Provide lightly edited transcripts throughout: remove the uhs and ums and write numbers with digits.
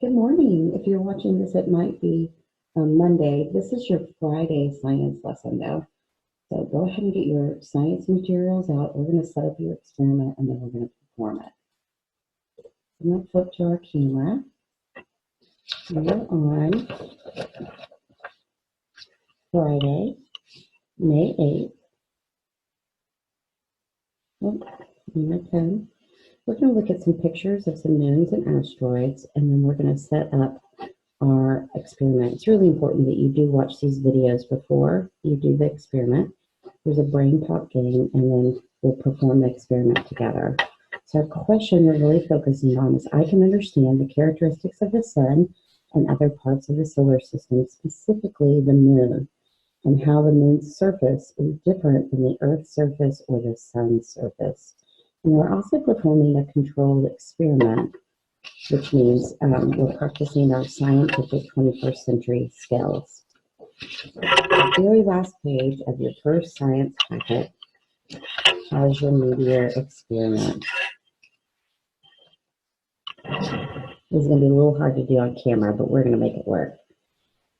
Good morning. If you're watching this, it might be Monday. This is your Friday science lesson, though. So go ahead and get your science materials out. We're going to set up your experiment, and then we're going to perform it. I'm going to flip to our camera. We're on Friday, May 8th. Oh, my pen. We're going to look at some pictures of some moons and asteroids, and then we're going to set up our experiment. It's really important that you do watch these videos before you do the experiment. There's a brain pop game, and then we'll perform the experiment together. So our question we're really focusing on is, I can understand the characteristics of the sun and other parts of the solar system, specifically the moon, and how the moon's surface is different than the Earth's surface or the sun's surface. And we're also performing a controlled experiment, which means we're practicing our scientific 21st century skills. The very last page of your first science packet has your Meteor experiment. This is going to be a little hard to do on camera, but we're going to make it work.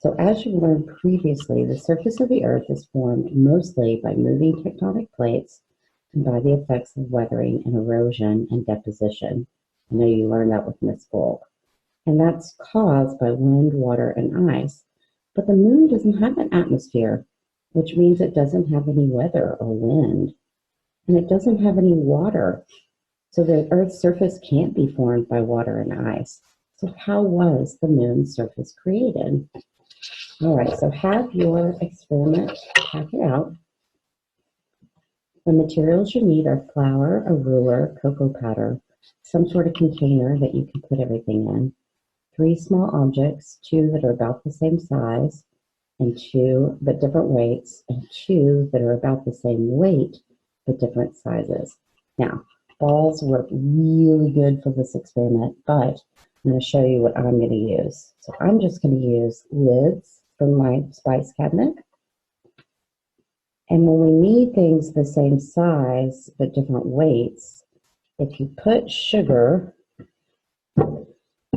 So as you learned previously, the surface of the Earth is formed mostly by moving tectonic plates and by the effects of weathering and erosion and deposition. I know you learned that with Miss Gold. And that's caused by wind, water, and ice. But the moon doesn't have an atmosphere, which means it doesn't have any weather or wind. And it doesn't have any water. So the Earth's surface can't be formed by water and ice. So how was the moon's surface created? All right, so have your experiment packet out. The materials you need are flour, a ruler, cocoa powder, some sort of container that you can put everything in, 3 small objects, 2 that are about the same size, and 2 but different weights, and 2 that are about the same weight but different sizes. Now, balls work really good for this experiment, but I'm going to show you what I'm going to use. So I'm just going to use lids from my spice cabinet. And when we need things the same size but different weights, if you put sugar in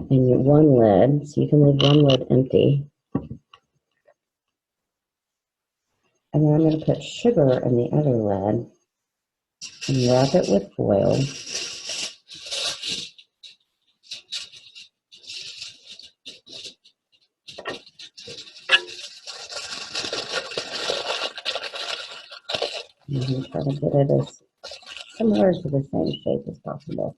your one lid, so you can leave one lid empty, and then I'm going to put sugar in the other lid and wrap it with foil. I'm going to try to get it as similar to the same shape as possible.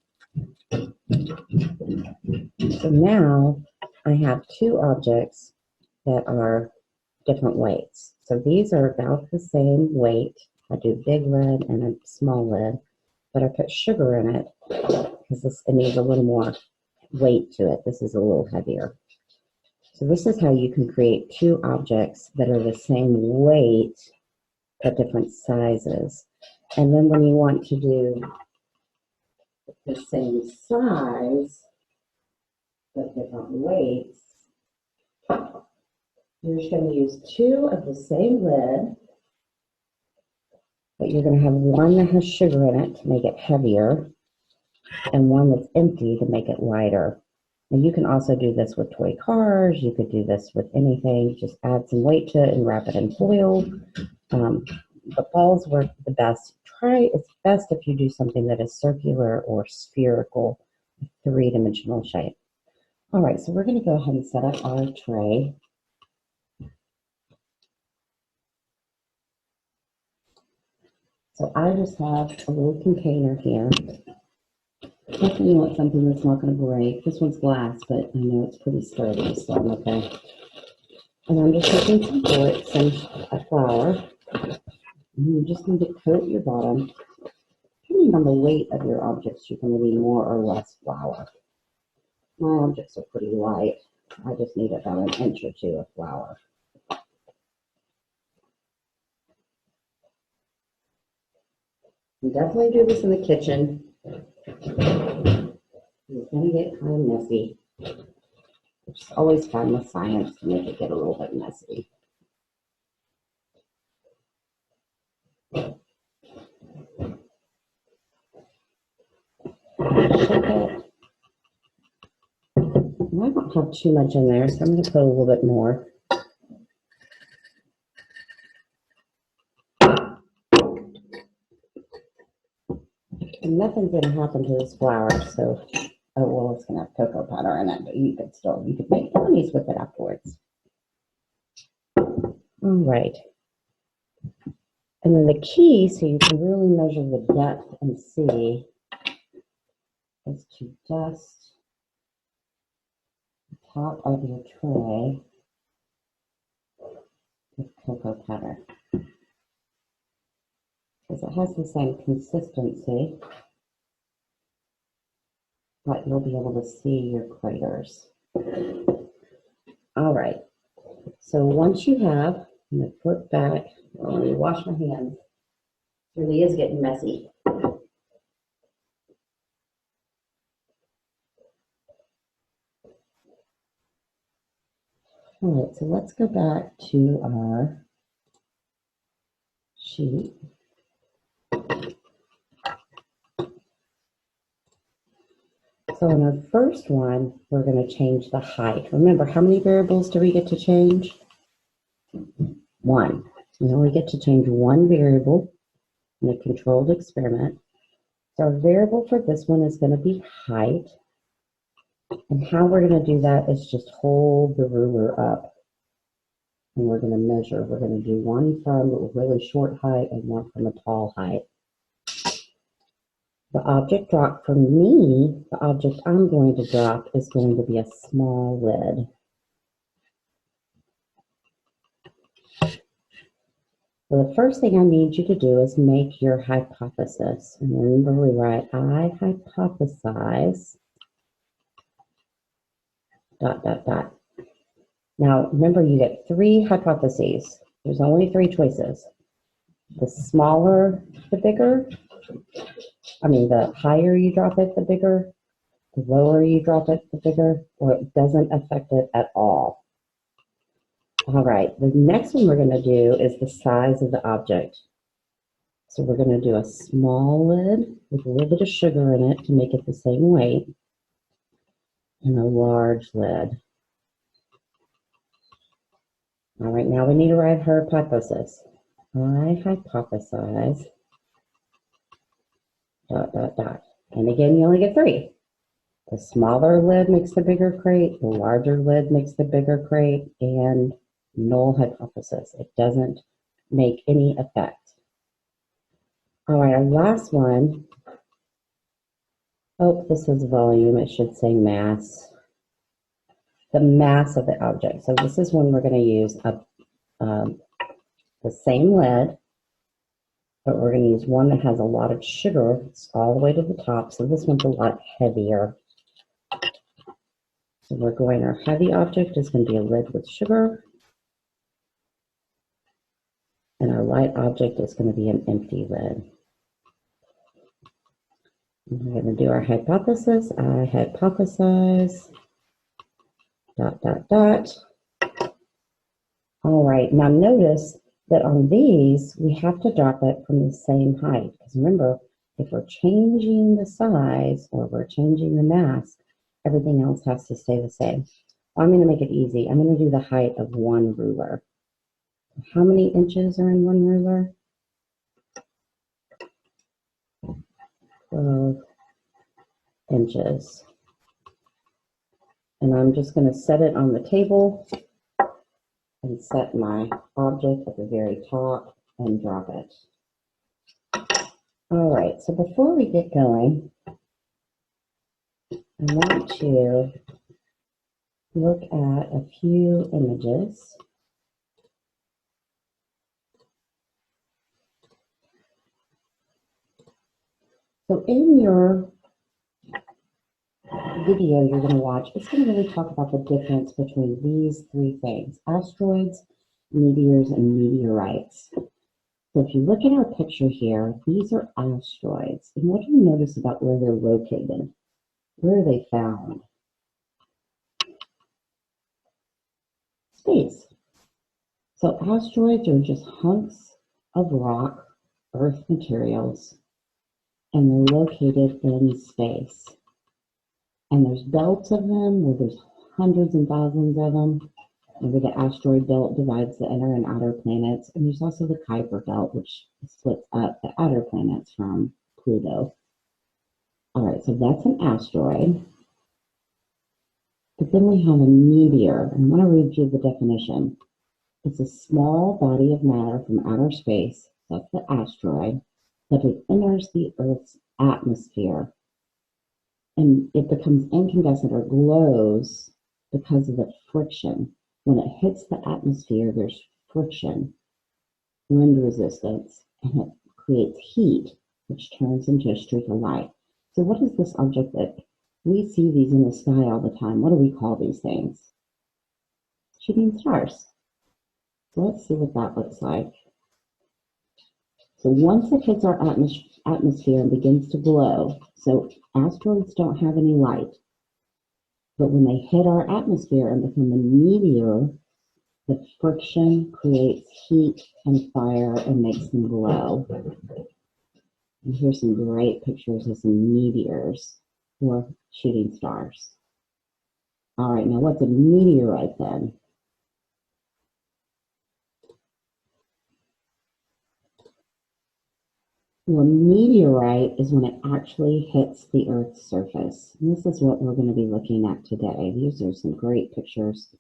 So now I have 2 objects that are different weights. So these are about the same weight. I do big lid and a small lid, but I put sugar in it because it needs a little more weight to it. This is a little heavier. So this is how you can create 2 objects that are the same weight but different sizes. And then when you want to do the same size but different weights, you're just going to use 2 of the same lid, but you're going to have one that has sugar in it to make it heavier and one that's empty to make it lighter. And you can also do this with toy cars. You could do this with anything. Just add some weight to it and wrap it in foil. But balls work the best. It's best if you do something that is circular or spherical, 3-dimensional shape. All right, so we're going to go ahead and set up our tray. So I just have a little container here. Definitely want something that's not going to break. This one's glass, but I know it's pretty sturdy, so I'm okay. And I'm just taking some bullets and a flour. And you just need to coat your bottom. Depending on the weight of your objects, you can need more or less flour. My objects are pretty light. I just need about an inch or 2 of flour. You definitely do this in the kitchen. It's going to get kind of messy. It's always fun with science to make it get a little bit messy. Shake it. And I don't have too much in there, so I'm going to put a little bit more. And nothing's going to happen to this flour, so, oh, well, it's going to have cocoa powder in it, but you could make brownies with it afterwards. All right. And then the key, so you can really measure the depth and see, is to dust the top of your tray with cocoa powder. Because it has the same consistency, but you'll be able to see your craters. All right. So once you have, I'm going to flip back. Let me wash my hands. It really is getting messy. All right, so let's go back to our sheet. So in our first one, we're going to change the height. Remember, how many variables do we get to change? One. We only get to change one variable in a controlled experiment. So our variable for this one is going to be height. And how we're going to do that is just hold the ruler up. And we're going to measure. We're going to do one from a really short height and one from a tall height. The object drop for me, the object I'm going to drop is going to be a small lid. So the first thing I need you to do is make your hypothesis. And remember we write, I hypothesize, ... Now remember you get three hypotheses. There's only three choices. The smaller, the bigger. The higher you drop it, the bigger. The lower you drop it, the bigger, or it doesn't affect it at all. All right, the next one we're going to do is the size of the object. So we're going to do a small lid with a little bit of sugar in it to make it the same weight, and a large lid. All right, now we need to write her hypothesis. I hypothesize, ... And again, you only get three. The smaller lid makes the bigger crate, the larger lid makes the bigger crate, and null hypothesis. It doesn't make any effect. All right, our last one. Oh, this is volume. It should say mass. The mass of the object. So this is when we're going to use the same lid, but we're going to use one that has a lot of sugar. It's all the way to the top. So this one's a lot heavier. So we're going, our heavy object is going to be a lid with sugar. And our light object is going to be an empty lid. And we're going to do our hypothesis. I hypothesize, ... All right, now notice that on these, we have to drop it from the same height. Because remember, if we're changing the size or we're changing the mass, everything else has to stay the same. Well, I'm going to make it easy. I'm going to do the height of one ruler. How many inches are in one ruler? 12 inches. And I'm just going to set it on the table and set my object at the very top and drop it. All right, so before we get going, I want to look at a few images. So in your video you're going to watch, it's going to really talk about the difference between these three things: asteroids, meteors, and meteorites. So if you look at our picture here, these are asteroids. And what do you notice about where they're located? Where are they found? Space. So asteroids are just hunks of rock, earth materials, and they're located in space. And there's belts of them where there's hundreds and thousands of them. And the asteroid belt divides the inner and outer planets. And there's also the Kuiper belt, which splits up the outer planets from Pluto. All right, so that's an asteroid. But then we have a meteor, and I want to read you the definition. It's a small body of matter from outer space, that's the asteroid, but it enters the Earth's atmosphere, and it becomes incandescent or glows because of the friction. When it hits the atmosphere, there's friction, wind resistance, and it creates heat, which turns into a streak of light. So what is this object that we see these in the sky all the time? What do we call these things? Shooting stars. So let's see what that looks like. So once it hits our atmosphere and begins to glow, so asteroids don't have any light, but when they hit our atmosphere and become a meteor, the friction creates heat and fire and makes them glow. And here's some great pictures of some meteors or shooting stars. All right, now what's a meteorite then? Well, a meteorite is when it actually hits the Earth's surface. And this is what we're going to be looking at today. These are some great pictures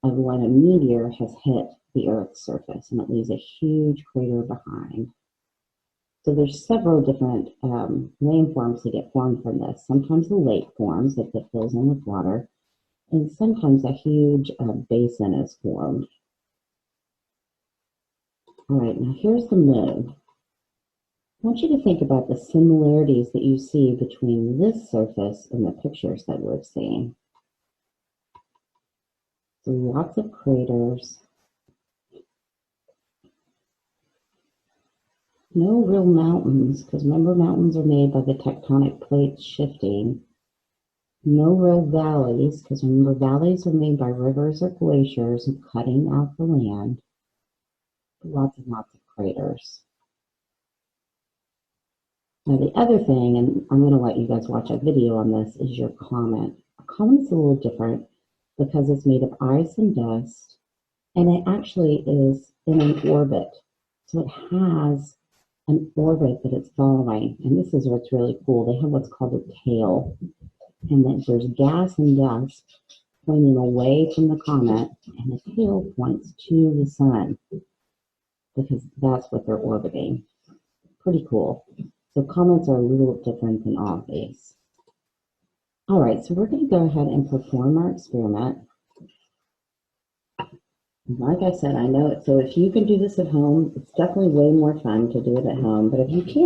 of when a meteor has hit the Earth's surface, and it leaves a huge crater behind. So there's several different landforms that get formed from this. Sometimes the lake forms if it fills in with water, and sometimes a huge basin is formed. All right, now here's the moon. I want you to think about the similarities that you see between this surface and the pictures that we're seeing. So lots of craters. No real mountains, because remember, mountains are made by the tectonic plates shifting. No real valleys, because remember, valleys are made by rivers or glaciers cutting out the land. Lots and lots of craters. Now the other thing, and I'm going to let you guys watch a video on this, is your comet. A comet's a little different because it's made of ice and dust, and it actually is in an orbit. So it has an orbit that it's following, and this is what's really cool. They have what's called a tail, and then there's gas and dust pointing away from the comet, and the tail points to the sun because that's what they're orbiting. Pretty cool. So comets are a little different than all of these. All right, so we're going to go ahead and perform our experiment. Like I said, I know it. So if you can do this at home, it's definitely way more fun to do it at home. But if you can't,